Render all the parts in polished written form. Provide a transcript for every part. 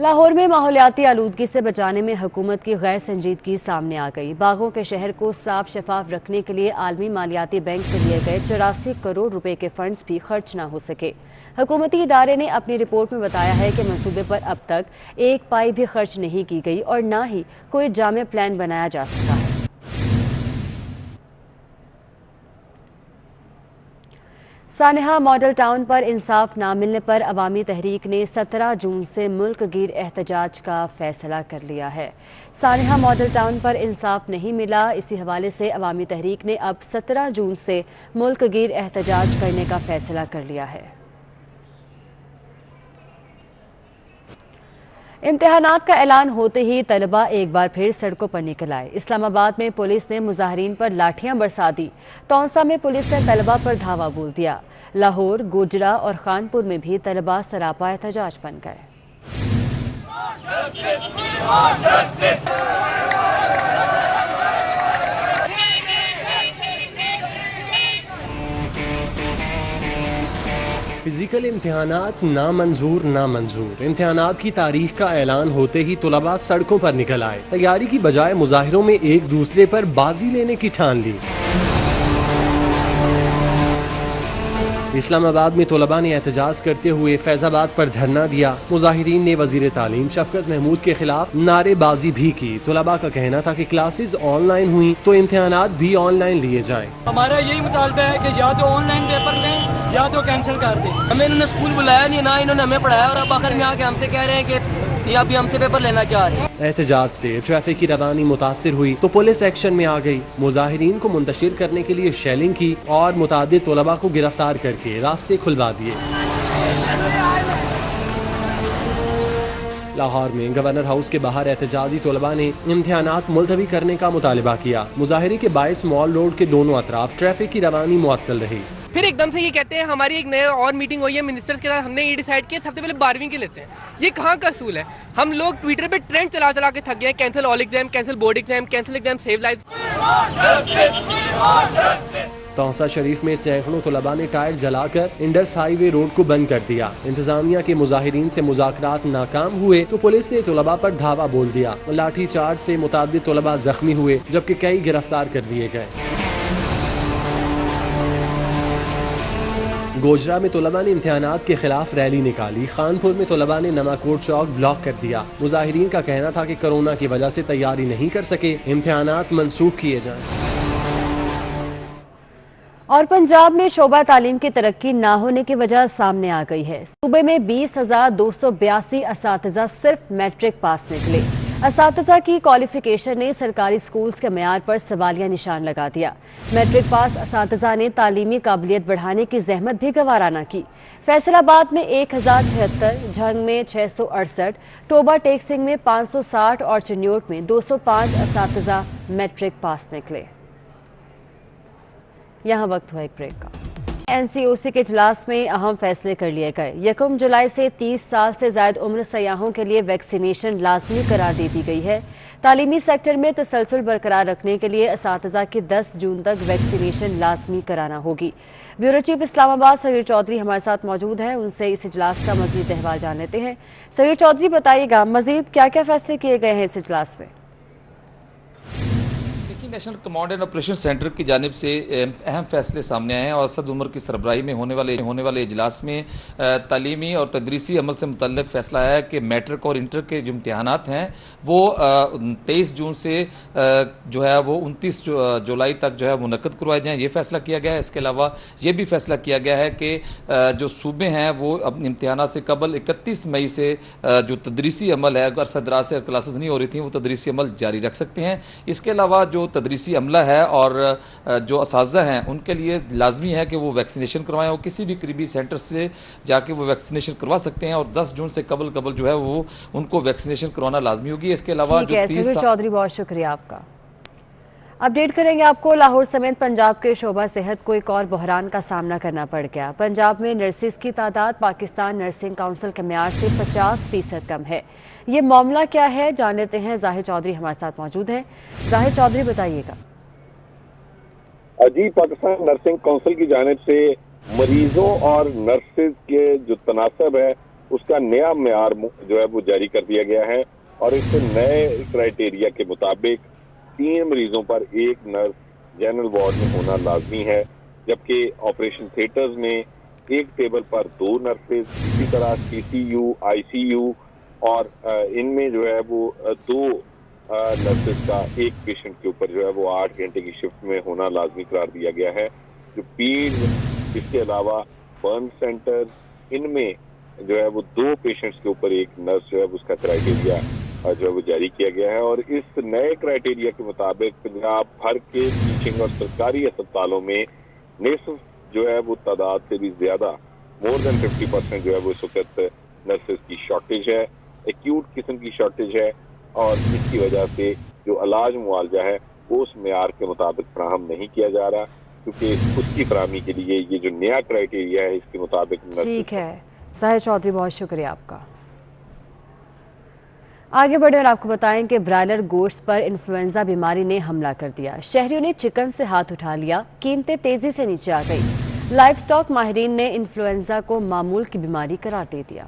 لاہور میں ماحولیاتی آلودگی سے بچانے میں حکومت کی غیر سنجیدگی سامنے آ گئی۔ باغوں کے شہر کو صاف شفاف رکھنے کے لیے عالمی مالیاتی بینک سے لیے گئے 84 کروڑ روپے کے فنڈز بھی خرچ نہ ہو سکے۔ حکومتی ادارے نے اپنی رپورٹ میں بتایا ہے کہ منصوبے پر اب تک ایک پائی بھی خرچ نہیں کی گئی اور نہ ہی کوئی جامع پلان بنایا جا سکا ہے۔ سانحہ ماڈل ٹاؤن پر انصاف نہ ملنے پر عوامی تحریک نے 17 جون سے ملک گیر احتجاج کا فیصلہ کر لیا ہے۔ سانحہ ماڈل ٹاؤن پر انصاف نہیں ملا، اسی حوالے سے عوامی تحریک نے اب 17 جون سے ملک گیر احتجاج کرنے کا فیصلہ کر لیا ہے۔ امتحانات کا اعلان ہوتے ہی طلبہ ایک بار پھر سڑکوں پر نکل آئے۔ اسلام آباد میں پولیس نے مظاہرین پر لاٹھیاں برسا دی۔ تونسا میں پولیس نے طلبہ پر دھاوا بول دیا۔ لاہور، گوجرا اور خانپور میں بھی طلبہ سراپا احتجاج بن گئے۔ فزیکل امتحانات نامنظور۔ امتحانات کی تاریخ کا اعلان ہوتے ہی طلباء سڑکوں پر نکل آئے۔ تیاری کی بجائے مظاہروں میں ایک دوسرے پر بازی لینے کی ٹھان لی۔ اسلام آباد میں طلباء نے احتجاج کرتے ہوئے فیض آباد پر دھرنا دیا۔ مظاہرین نے وزیر تعلیم شفقت محمود کے خلاف نعرے بازی بھی کی۔ طلباء کا کہنا تھا کہ کلاسز آن لائن ہوئیں تو امتحانات بھی آن لائن لیے جائیں۔ ہمارا یہی مطالبہ ہے کہ یا تو آن لائن پیپر لیں یا تو کینسل کر دیں۔ ہمیں انہوں نے اسکول بلایا نہیں، نہ انہوں نے ہمیں پڑھایا، اور اب آخر میں آ کے ہم سے کہہ رہے ہیں کہ یہ ابھی ہم سے پیپر لینا چاہ رہے ہیں۔ احتجاج سے ٹریفک کی روانی متاثر ہوئی تو پولیس ایکشن میں آ گئی۔ مظاہرین کو منتشر کرنے کے لیے شیلنگ کی اور متعدد طلباء کو گرفتار کر کے راستے کھلوا دیے۔ لاہور میں گورنر ہاؤس کے باہر احتجاجی طلباء نے امتحانات ملتوی کرنے کا مطالبہ کیا۔ مظاہرے کے باعث مال روڈ کے دونوں اطراف ٹریفک کی روانی معطل رہی۔ پھر ایک دم سے یہ کہتے ہیں ہماری ایک نئے اور میٹنگ ہوئی ہے منسٹرز کے ساتھ، ہم نے یہ ڈیسائیڈ کیا سب سے پہلے 12ویں کے لیتے ہیں۔ یہ کہاں کا اصول ہے؟ ہم لوگ ٹویٹر پہ ٹرینڈ چلا چلا کے تھک گئے ہیں، cancel all exam, cancel board exam, cancel exam save life. Taunsa Sharif میں سینکڑوں طلباء نے ٹائر جلا کر انڈس ہائی وے روڈ کو بند کر دیا۔ انتظامیہ کے مظاہرین سے مذاکرات ناکام ہوئے تو پولیس نے طلباء پر دھاوا بول دیا۔ لاٹھی چارج سے متعدد طلباء زخمی ہوئے جبکہ کئی گرفتار کر دیے گئے۔ گوجرا میں طلباء نے امتحانات کے خلاف ریلی نکالی۔ خانپور میں طلباء نے نماکوٹ چوک بلاک کر دیا۔ مظاہرین کا کہنا تھا کہ کرونا کی وجہ سے تیاری نہیں کر سکے، امتحانات منسوخ کیے جائیں۔ اور پنجاب میں شعبہ تعلیم کی ترقی نہ ہونے کی وجہ سامنے آ گئی ہے۔ صوبے میں 20,282 اساتذہ صرف میٹرک پاس نکلے۔ اساتذہ کی کوالیفیکیشن نے سرکاری سکولز کے معیار پر سوالیہ نشان لگا دیا۔ میٹرک پاس اساتذہ نے تعلیمی قابلیت بڑھانے کی زحمت بھی گوارا نہ کی۔ فیصل آباد میں 1076، جھنگ میں 668، ٹوبہ ٹیک سنگھ میں 560 اور چنیوٹ میں 205 اساتذہ میٹرک پاس نکلے۔ یہاں وقت ہوا ایک بریک کا۔ این سی او سی کے اجلاس میں اہم فیصلے کر لیے گئے۔ 1 جولائی سے 30 سال سے زائد عمر سیاحوں کے لیے ویکسینیشن لازمی قرار دے دی گئی ہے۔ تعلیمی سیکٹر میں تسلسل برقرار رکھنے کے لیے اساتذہ کی 10 جون تک ویکسینیشن لازمی کرانا ہوگی۔ بیورو چیف اسلام آباد سریر چودھری ہمارے ساتھ موجود ہیں، ان سے اس اجلاس کا مزید احوال جان لیتے ہیں۔ سریر چودھری بتائیے گا مزید کیا کیا فیصلے کیے گئے ہیں اس اجلاس میں؟ National command and operation centre کی جانب سے اہم فیصلے سامنے آئے ہیں اور اسد عمر کی سربراہی میں ہونے والے اجلاس میں تعلیمی اور تدریسی عمل سے متعلق فیصلہ آیا ہے کہ میٹرک اور انٹر کے جو امتحانات ہیں وہ 23 جون سے جو ہے وہ 29 جولائی تک جو ہے منعقد کروائے جائیں، یہ فیصلہ کیا گیا ہے۔ اس کے علاوہ یہ بھی فیصلہ کیا گیا ہے کہ جو صوبے ہیں وہ اپنے امتحانات سے قبل 31 مئی سے جو تدریسی عمل ہے، اگر دراز سے کلاسز نہیں ہو رہی تھیں وہ تدریسی عمل جاری رکھ سکتے ہیں۔ اس کے علاوہ جو تدریسی عملہ ہے اور جو اساتذہ ہیں ان کے لیے لازمی ہے کہ وہ ویکسینیشن کروائیں، اور کسی بھی قریبی سینٹر سے جا کے وہ ویکسینیشن کروا سکتے ہیں، اور 10 جون سے قبل جو ہے وہ ان کو ویکسینیشن کروانا لازمی ہوگی۔ اس کے علاوہ جو 30 چودھری بہت شکریہ آپ کا۔ اپڈیٹ کریں گے آپ کو، لاہور سمیت پنجاب کے شعبہ صحت کو ایک اور بحران کا سامنا کرنا پڑ گیا۔ پنجاب میں نرسز کی تعداد پاکستان نرسنگ کونسل کے معیار سے 50% کم ہے۔ یہ معاملہ کیا ہے جان لیتے ہیں، ظاہر چودھری ہمارے ساتھ موجود ہیں۔ ظاہر چودھری بتائیے گا۔ جی، پاکستان نرسنگ کونسل کی جانب سے مریضوں اور نرسز کے جو تناسب ہے اس کا نیا معیار جو ہے وہ جاری کر دیا گیا ہے، اور اس نئے کرائیٹیریا کے مطابق 3 مریضوں پر 1 نرس جنرل وارڈ میں ہونا لازمی ہے، جبکہ آپریشن تھیٹرز میں 1 ٹیبل پر 2 نرسز، اسی طرح CCU، ICU اور ان میں جو ہے وہ 2 نرسز کا 1 پیشنٹ کے اوپر جو ہے وہ 8 گھنٹے کی شفٹ میں ہونا لازمی قرار دیا گیا ہے۔ جو پیڈ، اس کے علاوہ برن سینٹر، ان میں جو ہے وہ 2 پیشنٹس کے اوپر 1 نرس جو ہے اس کا کرائیٹیریا جو ہے وہ جاری کیا گیا ہے، اور اس نئے کرائیٹیریا کے مطابق پنجاب بھر کے ٹیچنگ اور سرکاری اسپتالوں میں نصف جو ہے وہ تعداد سے بھی زیادہ more than 50% جو ہے وہ اس وقت نرسز کی شارٹیج ہے، ایکیوٹ قسم کی شارٹیج ہے، اور اس کی وجہ سے جو علاج معالجہ ہے وہ اس معیار کے مطابق فراہم نہیں کیا جا رہا، کیونکہ اس کی فراہمی کے لیے یہ جو نیا کرائیٹیریا ہے اس کے مطابق ٹھیک ہے ظاہر چودھری، بہت شکریہ آپ کا۔ آگے بڑھے اور آپ کو بتائیں کہ برائلر گوشت پر انفلوئنزا بیماری نے حملہ کر دیا، شہریوں نے چکن سے ہاتھ اٹھا لیا، قیمتیں تیزی سے نیچے آ گئی۔ لائف سٹاک ماہرین نے انفلوئنزا کو معمول کی بیماری قرار دے دیا۔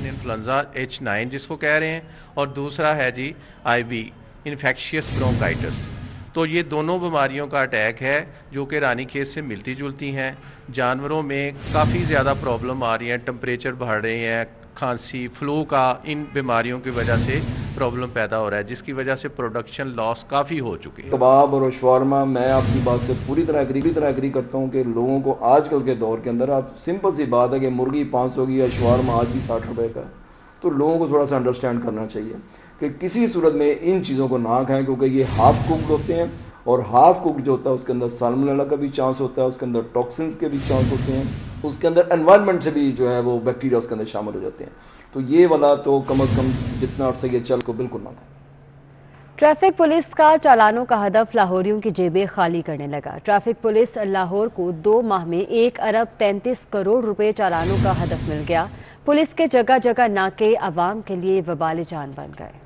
انفلوئنزا H9 جس کو کہہ رہے ہیں، اور دوسرا ہے جی IB انفیکشیس برونکائٹس۔ تو یہ دونوں بیماریوں کا اٹیک ہے جو کہ رانی کھیت سے ملتی جلتی ہیں۔ جانوروں میں کافی زیادہ پرابلم آ رہی ہیں، ٹمپریچر بڑھ رہے ہیں، کھانسی، فلو کا ان بیماریوں کی وجہ سے پرابلم پیدا ہو رہا ہے، جس کی وجہ سے پروڈکشن لاس کافی ہو چکی ہے۔ کباب اور شاورما، میں آپ کی بات سے پوری طرح ایگری کرتا ہوں کہ لوگوں کو آج کل کے دور کے اندر، آپ سمپل سی بات ہے کہ مرغی 500 کی یا شاورما آج بھی 60 روپے کا ہے، تو لوگوں کو تھوڑا سا انڈرسٹینڈ کرنا چاہیے کہ کسی صورت میں ان چیزوں کو نہ کھائیں، کیونکہ یہ ہاف کوکڈ ہوتے ہیں، اور ہاف کوکڈ جو ہوتا ہے اس کے اندر سالمونیلا کا بھی چانس ہوتا ہے، اس کے اندر ٹاکسنز کے بھی چانس ہوتے ہیں، اس کے اندر انوائرمنٹ سے بھی جو ہے وہ بیکٹیریا اس کے اندر شامل ہو جاتے ہیں، تو یہ والا تو کم از کم جتنا عرصہ یہ چل کو بالکل نہ کھائیں۔ ٹریفک پولیس کا چالانوں کا ہدف لاہوریوں کی جیبیں خالی کرنے لگا۔ ٹریفک پولیس لاہور کو 2 ماہ میں 1 ارب 33 کروڑ روپے چالانوں کا ہدف مل گیا۔ پولیس کے جگہ جگہ ناکے عوام کے لیے وبال جان بن گئے۔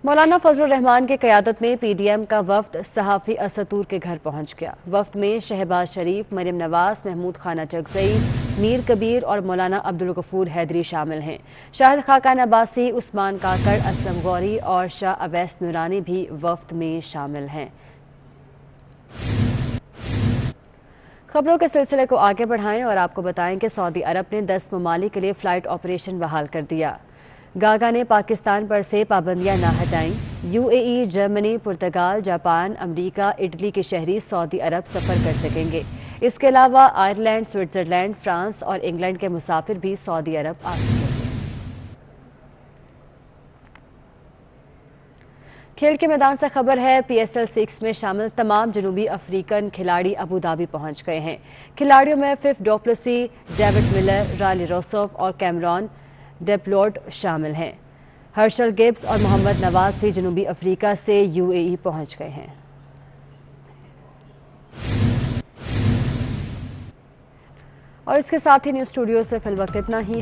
مولانا فضل الرحمان کی قیادت میں PDM کا وفد صحافی اسد طور کے گھر پہنچ گیا۔ وفد میں شہباز شریف، مریم نواز، محمود خانہ چغزئی، میر کبیر اور مولانا عبدالغفور حیدری شامل ہیں۔ شاہد خاقان عباسی، عثمان کاکڑ، اسلم غوری اور شاہ اویس نورانی بھی وفد میں شامل ہیں۔ خبروں کے سلسلے کو آگے بڑھائیں اور آپ کو بتائیں کہ سعودی عرب نے 10 ممالک کے لیے فلائٹ آپریشن بحال کر دیا۔ گاگا نے پاکستان پر سے پابندیاں نہ ہٹائیں۔ UAE، جرمنی، پرتگال، جاپان، امریکہ، اٹلی کے شہری سعودی عرب سفر کر سکیں گے۔ اس کے علاوہ آئرلینڈ، سوئٹزرلینڈ، فرانس اور انگلینڈ کے مسافر بھی سعودی عرب آ سکیں گے۔ کھیل کے میدان سے خبر ہے، PSL 6 میں شامل تمام جنوبی افریقن کھلاڑی ابوظہبی پہنچ گئے ہیں۔ کھلاڑیوں میں فف ڈوپلسی، ڈیوڈ ملر، رائلی روسوف اور کیمرون ڈیپلورڈ شامل ہیں۔ ہرشل گبز اور محمد نواز بھی جنوبی افریقہ سے UAE پہنچ گئے ہیں۔ اور اس کے ساتھ ہی نیوز اسٹوڈیو سے فی الوقت اتنا ہی۔